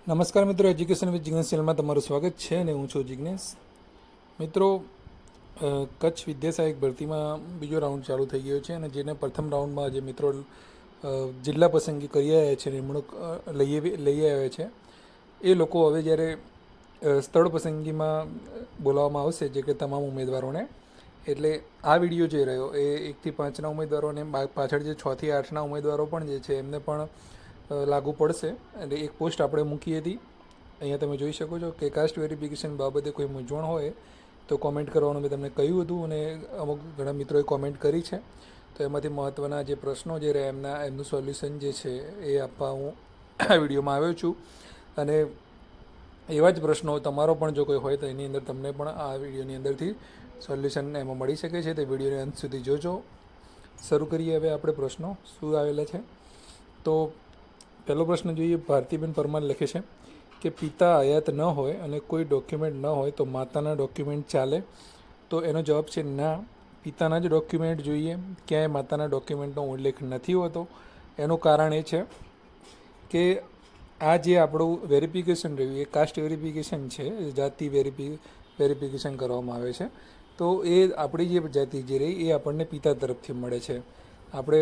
નમસ્કાર મિત્રો, education with Jignesh ચેનલમાં તમારું સ્વાગત છે અને હું છું જિગ્નેશ. મિત્રો, કચ્છ વિદ્યા સહાયક ભરતીમાં બીજો રાઉન્ડ ચાલુ થઈ ગયો છે અને જેને પ્રથમ રાઉન્ડમાં જે મિત્રો જિલ્લા પસંદગી કરી આવ્યા છે, નિમણૂક લઈ આવ્યા છે, એ લોકો હવે જ્યારે સ્થળ પસંદગીમાં બોલાવવામાં આવશે, જે કે તમામ ઉમેદવારોને, એટલે આ વિડીયો જોઈ રહ્યો એ 1 થી 5ના ઉમેદવારોને, પાછળ જે 6 થી 8ના ઉમેદવારો પણ જે છે એમને પણ લાગુ પડશે. એટલે એક પોસ્ટ આપણે મૂકી હતી, અહીંયા તમે જોઈ શકો છો કે કાસ્ટ વેરિફિકેશન બાબતે કોઈ મૂંઝવણ હોય તો કોમેન્ટ કરવાનું મેં તમને કહ્યું હતું અને અમુક ઘણા મિત્રોએ કોમેન્ટ કરી છે. તો એમાંથી મહત્ત્વના જે પ્રશ્નો જે રહ્યા એમનું સોલ્યુશન જે છે એ આપવા હું આ વિડીયોમાં આવ્યો છું. અને એવા જ પ્રશ્નો તમારો પણ જો કોઈ હોય તો એની અંદર તમને પણ આ વિડીયોની અંદરથી સોલ્યુશન એમાં મળી શકે છે. તે વિડીયોને અંત સુધી જોજો. શરૂ કરીએ હવે આપણે પ્રશ્નો શું આવેલા છે. તો પહેલો પ્રશ્ન જોઈએ. ભારતીબેન પરમાર લખે છે કે પિતા હયાત ન હોય અને કોઈ ડોક્યુમેન્ટ ન હોય તો માતાના ડોક્યુમેન્ટ ચાલે? તો એનો જવાબ છે ના, પિતાના જ ડોક્યુમેન્ટ જોઈએ. ક્યાંય માતાના ડોક્યુમેન્ટનો ઉલ્લેખ નથી હોતો. એનું કારણ એ છે કે આ જે આપણું વેરિફિકેશન રહ્યું એ કાસ્ટ વેરિફિકેશન છે, જાતિ વેરિફિકેશન કરવામાં આવે છે. તો એ આપણી જે જાતિ જે રહી એ આપણને પિતા તરફથી મળે છે. આપણે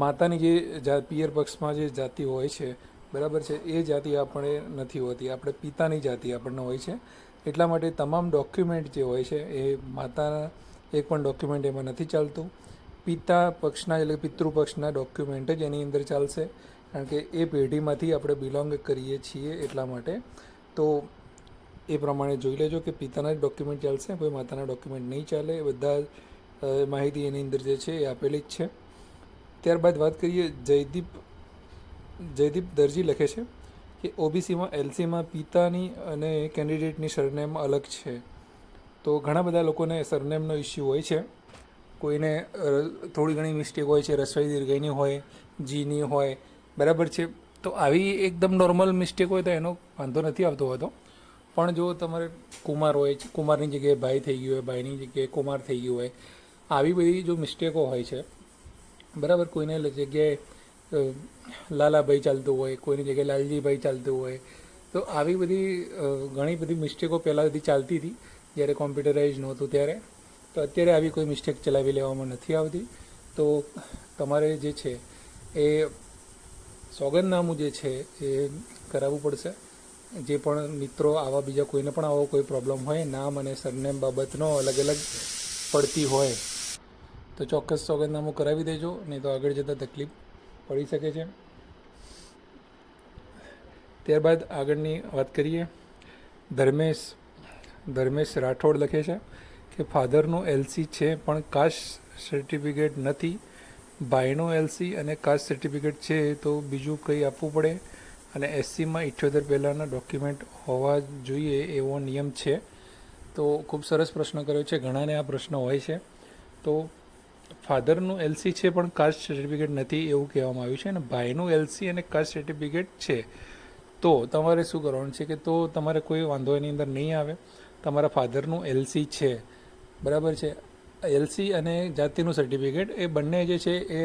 માતાની જે પિયર પક્ષમાં જે જાતિ હોય છે, બરાબર છે, એ જાતિ આપણે નથી હોતી, આપણે પિતાની જાતિ આપણને હોય છે. એટલા માટે તમામ ડોક્યુમેન્ટ જે હોય છે એ માતાના એક પણ ડોક્યુમેન્ટ એમાં નથી ચાલતું. પિતા પક્ષના એટલે પિતૃ પક્ષના ડોક્યુમેન્ટ જ એની અંદર ચાલશે, કારણ કે એ પેઢીમાંથી આપણે બિલોંગ કરીએ છીએ એટલા માટે. તો એ પ્રમાણે જોઈ લેજો કે પિતાના જ ડોક્યુમેન્ટ ચાલશે, કોઈ માતાના ડોક્યુમેન્ટ નહીં ચાલે. બધા માહિતી એની અંદર જે છે એ આપેલી જ છે. ત્યારબાદ વાત કરીએ. જયદીપ દરજી લખે છે કે ઓબીસીમાં એલસીમાં પિતાની અને કેન્ડિડેટની સરનેમ અલગ છે. તો ઘણા બધા લોકોને સરનેમનો ઇસ્યુ હોય છે. કોઈને થોડી ઘણી મિસ્ટેક હોય છે, રસવાઈ દીર્ઘઈની હોય, જીની હોય, બરાબર છે. તો આવી એકદમ નોર્મલ મિસ્ટેક હોય તો એનો વાંધો નથી આવતો હોતો. પણ જો તમારે કુમાર હોય, કુમારની જગ્યાએ ભાઈ થઈ ગયું હોય, ભાઈની જગ્યાએ કુમાર થઈ ગયું હોય, આવી બધી જો મિસ્ટેકો હોય છે, બરાબર, કોઈને જગ્યાએ લાલાભાઈ ચાલતું હોય, કોઈની જગ્યાએ લાલજીભાઈ ચાલતું હોય, તો આવી બધી ઘણી બધી મિસ્ટેકો પહેલાં બધી ચાલતી હતી જ્યારે કોમ્પ્યુટરાઇઝ નહોતું ત્યારે. તો અત્યારે આવી કોઈ મિસ્ટેક ચલાવી લેવામાં નથી આવતી. તો તમારે જે છે એ સોગંદનામું જે છે એ કરાવવું પડશે. જે પણ મિત્રો આવા બીજા કોઈને પણ આવો કોઈ પ્રોબ્લેમ હોય, નામ અને સરનેમ બાબતનો અલગ અલગ પડતી હોય, તો ચોક્કસ સોગંદનામું કરાવી દેજો, નહીં તો આગળ જતાં તકલીફ પડી શકે છે. ત્યારબાદ આગળની વાત કરીએ. ધર્મેશ રાઠોડ લખે છે કે ફાધરનું એલસી છે પણ કાસ્ટ સર્ટિફિકેટ નથી. ભાઈનું એલસી અને કાસ્ટ સર્ટિફિકેટ છે તો બીજું કંઈ આપવું પડે? અને એસસીમાં 78 પહેલાંના ડોક્યુમેન્ટ હોવા જોઈએ એવો નિયમ છે. તો ખૂબ સરસ પ્રશ્ન કર્યો છે. ઘણાને આ પ્રશ્ન હોય છે. તો ફાધરનું એલસી છે પણ કાસ્ટ સર્ટિફિકેટ નથી એવું કહેવામાં આવ્યું છે, અને ભાઈનું એલસી અને કાસ્ટ સર્ટિફિકેટ છે. તો તમારે શું કરવાનું છે કે તો તમારે કોઈ વાંધો એની અંદર નહીં આવે. તમારા ફાધરનું એલસી છે, બરાબર છે, એલસી અને જાતિનું સર્ટિફિકેટ એ બંને જે છે એ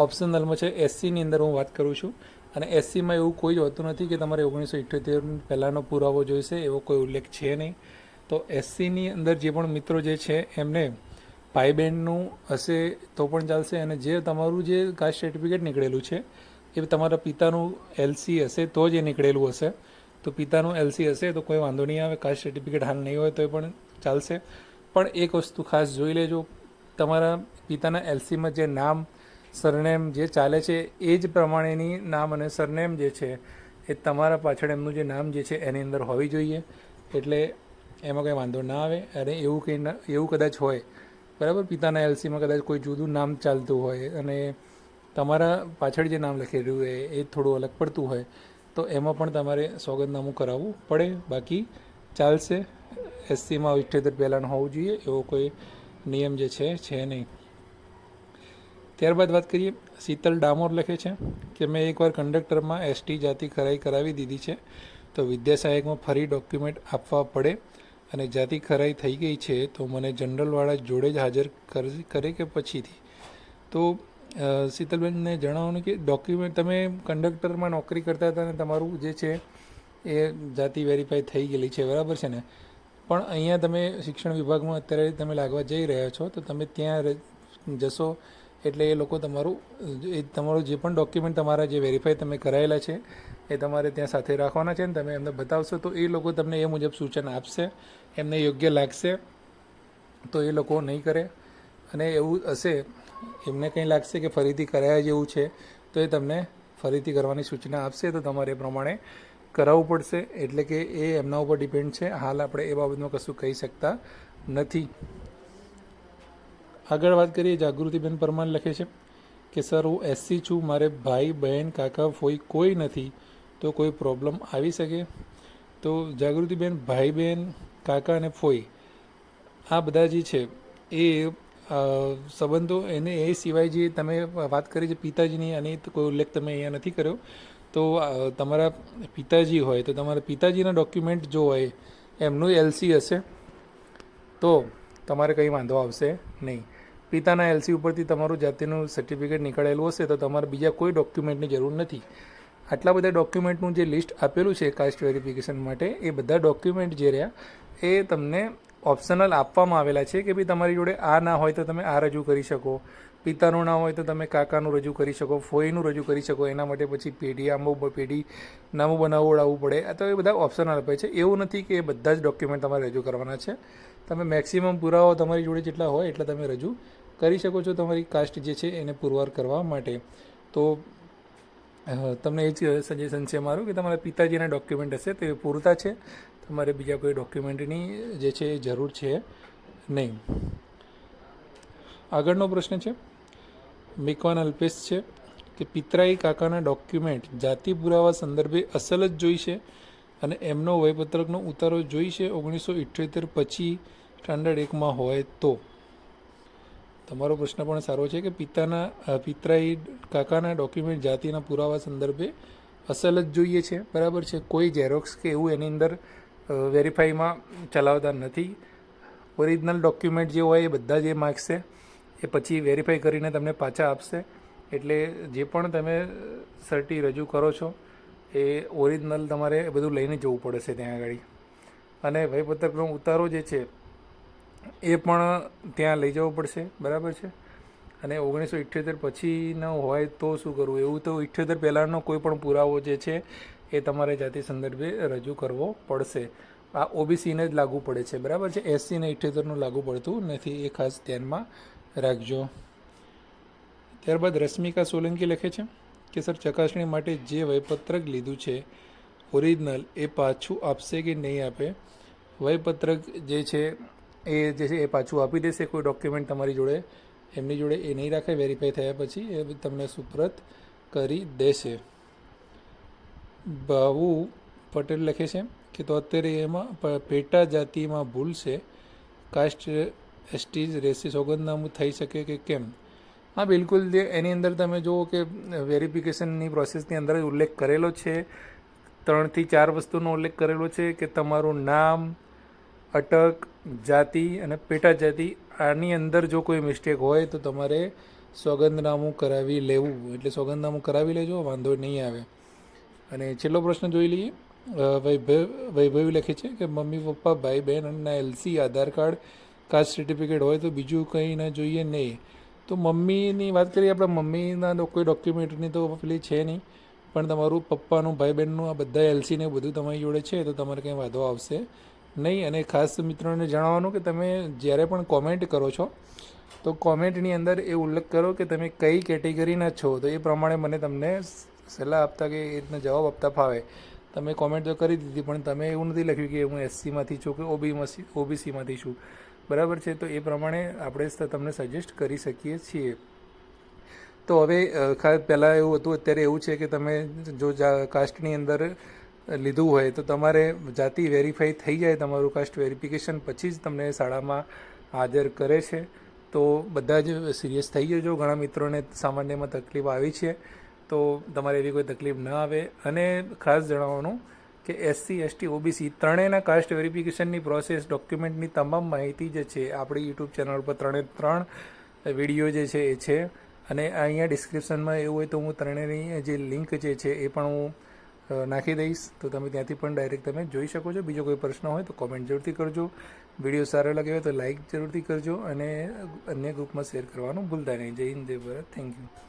ઓપ્શનલમાં છે. એસસીની અંદર હું વાત કરું છું, અને એસસીમાં એવું કોઈ જ હોતું નથી કે તમારે 1978 પહેલાંનો પુરાવો જોઈશે, એવો કોઈ ઉલ્લેખ છે નહીં. તો એસસીની અંદર જે પણ મિત્રો જે છે એમને ભાઈ બહેનનું હશે તો પણ ચાલશે, અને જે તમારું જે કાસ્ટ સર્ટિફિકેટ નીકળેલું છે એ તમારા પિતાનું એલસી હશે તો જ એ નીકળેલું હશે. તો પિતાનું એલસી હશે તો કોઈ વાંધો નહીં આવે. કાસ્ટ સર્ટિફિકેટ હાલ નહીં હોય તો એ પણ ચાલશે. પણ એક વસ્તુ ખાસ જોઈ લેજો, તમારા પિતાના એલસીમાં જે નામ સરનેમ જે ચાલે છે એ જ પ્રમાણેની નામ અને સરનેમ જે છે એ તમારા પાછળ એમનું જે નામ જે છે એની અંદર હોવી જોઈએ. એટલે એમાં કંઈ વાંધો ના આવે. અને એવું કદાચ હોય, બરાબર, પિતાના એલસીમાં કદાચ કોઈ જુદું નામ ચાલતું હોય અને તમારા પાછળ જે નામ લખેલું હોય એ થોડું અલગ પડતું હોય, તો એમાં પણ તમારે સોગંદનામું કરાવવું પડે. બાકી ચાલશે. એસસીમાં 78 પહેલાંનું હોવું જોઈએ એવો કોઈ નિયમ જે છે નહીં. ત્યારબાદ વાત કરીએ. શીતલ ડામોર લખે છે કે મેં એકવાર કંડક્ટરમાં એસટી જાતિ ખરાઈ કરાવી દીધી છે, તો વિદ્યા સહાયકમાં ફરી ડોક્યુમેન્ટ આપવા પડે? અને જાતિ ખરાઈ થઈ ગઈ છે તો મને જનરલવાળા જોડે જ હાજર કરે કે પછીથી? તો શીતલબેનને જણાવવાનું કે ડોક્યુમેન્ટ તમે કંડક્ટરમાં નોકરી કરતા હતા અને તમારું જે છે એ જાતિ વેરીફાઈ થઈ ગયેલી છે, બરાબર છે ને? પણ અહીંયા તમે શિક્ષણ વિભાગમાં અત્યારે તમે લાગવા જઈ રહ્યા છો, તો તમે ત્યાં જશો એટલે એ લોકો તમારું જે પણ ડોક્યુમેન્ટ તમારા જે વેરીફાઈ તમે કરાયેલા છે એ તમારે ત્યાં સાથે રાખવાના છે, ને તમે એમને બતાવશો તો એ લોકો તમને એ મુજબ સૂચન આપશે. એમને યોગ્ય લાગશે તો એ લોકો નહીં કરે, અને એવું હશે એમને કંઈ લાગશે કે ફરીથી કરાયા જેવું છે તો એ તમને ફરીથી કરવાની સૂચના આપશે, તો તમારે એ પ્રમાણે કરાવવું પડશે. એટલે કે એ એમના ઉપર ડિપેન્ડ છે. હાલ આપણે એ બાબતમાં કશું કહી શકતા નથી. આગળ વાત કરીએ, જાગૃતિબેન પરમાર લખે છે કે સર, હું એસસી છું, મારે ભાઈ બહેન કાકા ફોઈ કોઈ નથી, તો કોઈ પ્રોબ્લેમ આવી શકે? તો જાગૃતિબેન, ભાઈ બહેન કાકા અને ફોઈ આ બધા જે છે એ સંબંધો, એને એ સિવાય જે તમે વાત કરી છે પિતાજીની, અને કોઈ ઉલ્લેખ તમે અહીંયા નથી કર્યો, તો તમારા પિતાજી હોય તો તમારા પિતાજીના ડોક્યુમેન્ટ જો હોય, એમનું એલસી હશે તો તમારે કંઈ વાંધો આવશે નહીં. પિતાના એલસી ઉપરથી તમારું જાતિનું સર્ટિફિકેટ નીકળેલું હશે તો તમારે બીજા કોઈ ડોક્યુમેન્ટની જરૂર નથી. આટલા બધા ડોક્યુમેન્ટનું જે લિસ્ટ આપેલું છે કાસ્ટ વેરિફિકેશન માટે, એ બધા ડોક્યુમેન્ટ જે રહ્યા એ તમને ઓપ્શનલ આપવામાં આવેલા છે કે ભાઈ તમારી જોડે આ ના હોય તો તમે આ રજૂ કરી શકો, પિતાનું ના હોય તો તમે કાકાનું રજૂ કરી શકો, ફોઈનું રજૂ કરી શકો. એના માટે પછી પેઢી નામું બનાવડાવવું પડે. તો એ બધા ઓપ્શનલ આપે છે. એવું નથી કે એ બધા જ ડોક્યુમેન્ટ તમારે રજૂ કરવાના છે. તમે મેક્સિમમ પુરાવા તમારી જોડે જેટલા હોય એટલા તમે રજૂ કરી શકો છો તમારી કાસ્ટ જે છે એને પુરવાર કરવા માટે. તો તમને એ જ સજેશન છે મારું કે તમારા પિતાજીના ડોક્યુમેન્ટ હશે તો એ પૂરતા છે, તમારે બીજા કોઈ ડોક્યુમેન્ટની જે છે એ જરૂર છે નહીં. આગળનો પ્રશ્ન છે મેકવાન અલ્પેશ છે કે પિતરાઈ કાકાના ડોક્યુમેન્ટ જાતિ પુરાવા સંદર્ભે અસલ જ જોઈશે અને એમનો વયપત્રકનો ઉતારો જોઈશે 1978 પછી સ્ટાન્ડર્ડ 1માં હોય તો? તમારો પ્રશ્ન પણ સારો છે કે પિતરાઈ કાકાના ડોક્યુમેન્ટ જાતિના પુરાવા સંદર્ભે અસલ જ જોઈએ છે, બરાબર છે. કોઈ ઝેરોક્સ કે એવું એની અંદર વેરીફાઈમાં ચલાવતા નથી. ઓરિજિનલ ડોક્યુમેન્ટ જે હોય એ બધા જે માગશે એ પછી વેરીફાઈ કરીને તમને પાછા આપશે. એટલે જે પણ તમે સર્ટી રજૂ કરો છો એ ઓરિજિનલ તમારે બધું લઈને જવું પડશે ત્યાં આગળ. અને વયપત્રકનો ઉતારો જે છે એ પણ ત્યાં લઈ જવો પડશે, બરાબર છે. અને 1978 પછીનો હોય તો શું કરવું? એવું તો 78 પહેલાંનો કોઈ પણ પુરાવો જે છે એ તમારે જાતિ સંદર્ભે રજૂ કરવો પડશે. આ ઓબીસીને જ લાગુ પડે છે, બરાબર છે. એસસી ને 78નું લાગુ પડતું નથી, એ ખાસ ધ્યાનમાં રાખજો. ત્યારબાદ રશ્મિકા સોલંકી લખે છે કે સર, ચકાસણી માટે જે વયપત્રક લીધું છે ઓરિજિનલ, એ પાછું આપશે કે નહીં આપે? વયપત્રક જે છે એ પાછું આપી દેશે. કોઈ ડોક્યુમેન્ટ તમારી જોડે એમની જોડે એ નહીં રાખે. વેરીફાઈ થયા પછી એ તમને સુપ્રત કરી દેશે. ભાવુ પટેલ લખે છે કે તો અત્યારે એમાં પેટા જાતિમાં ભૂલ છે, કાસ્ટ એસટીઝ રહેશે, સોગંદનામું થઈ શકે કે કેમ? હા, બિલકુલ. એની અંદર તમે જુઓ કે વેરિફિકેશનની પ્રોસેસની અંદર જ ઉલ્લેખ કરેલો છે. 3 થી 4 વસ્તુનો ઉલ્લેખ કરેલો છે કે તમારું નામ, અટક, જાતિ અને પેટા જાતિ. આની અંદર જો કોઈ મિસ્ટેક હોય તો તમારે સોગંદનામું કરાવી લેવું. એટલે સોગંદનામું કરાવી લેજો, વાંધો નહીં આવે. અને છેલ્લો પ્રશ્ન જોઈ લઈએ. વૈભવી લખે છે કે મમ્મી પપ્પા ભાઈ બહેન અને એલસી, આધાર કાર્ડ, કાસ્ટ સર્ટિફિકેટ હોય તો બીજું કંઈ ના જોઈએ નહીં. તો મમ્મીની વાત કરીએ આપણે, મમ્મીના કોઈ ડોક્યુમેન્ટની તો પેલી છે નહીં, પણ તમારું પપ્પાનું, ભાઈ બહેનનું આ બધા એલસીને બધું તમારી જોડે છે તો તમારે કંઈ વાંધો આવશે નહીં. અને ખાસ મિત્રોને જણાવવાનું કે તમે જ્યારે પણ કોમેન્ટ કરો છો તો કોમેન્ટની અંદર એ ઉલ્લેખ કરો કે તમે કઈ કેટેગરીના છો, તો એ પ્રમાણે મને તમને સલાહ આપતા કે એ રીતના જવાબ આપતા ફાવે. તમે કોમેન્ટ તો કરી દીધી પણ તમે એવું નથી લખ્યું કે હું એસસીમાંથી છું કે ઓબીસીમાંથી છું, બરાબર છે. તો એ પ્રમાણે આપણે તમને સજેસ્ટ કરી શકીએ છીએ. તો હવે પહેલાં એવું હતું, અત્યારે એવું છે કે તમે જો કાસ્ટની અંદર લીધું હોય તો તમારે જાતિ વેરીફાઈ થઈ જાય તમારું કાસ્ટ વેરિફિકેશન પછી જ તમને શાળામાં હાજર કરે છે. તો બધા જ સિરિયસ થઈ જજો. ઘણા મિત્રોને સામાન્યમાં તકલીફ આવી છે, તો તમારે એવી કોઈ તકલીફ ન આવે. અને ખાસ જણાવવાનું કે એસસી, એસટી, ઓબીસી ત્રણેયના કાસ્ટ વેરિફિકેશનની પ્રોસેસ, ડોક્યુમેન્ટની તમામ માહિતી જે છે આપણી યુટ્યુબ ચેનલ પર 3 વિડીયો જે છે એ છે. અને અહીંયા ડિસ્ક્રિપ્શનમાં એવું હોય તો હું ત્રણેયની જે લિંક જે છે એ પણ હું નાખી દઈશ, તો તમે ત્યાંથી પણ ડાયરેક્ટ તમે જોઈ શકો છો. બીજો કોઈ પ્રશ્ન હોય તો કોમેન્ટ જરૂરથી કરજો. વિડીયો સારો લાગ્યો હોય તો લાઇક જરૂરથી કરજો અને અન્ય ગ્રુપમાં શેર કરવાનું ભૂલતા નહીં. જય હિન્દ, જય ભારત. Thank you.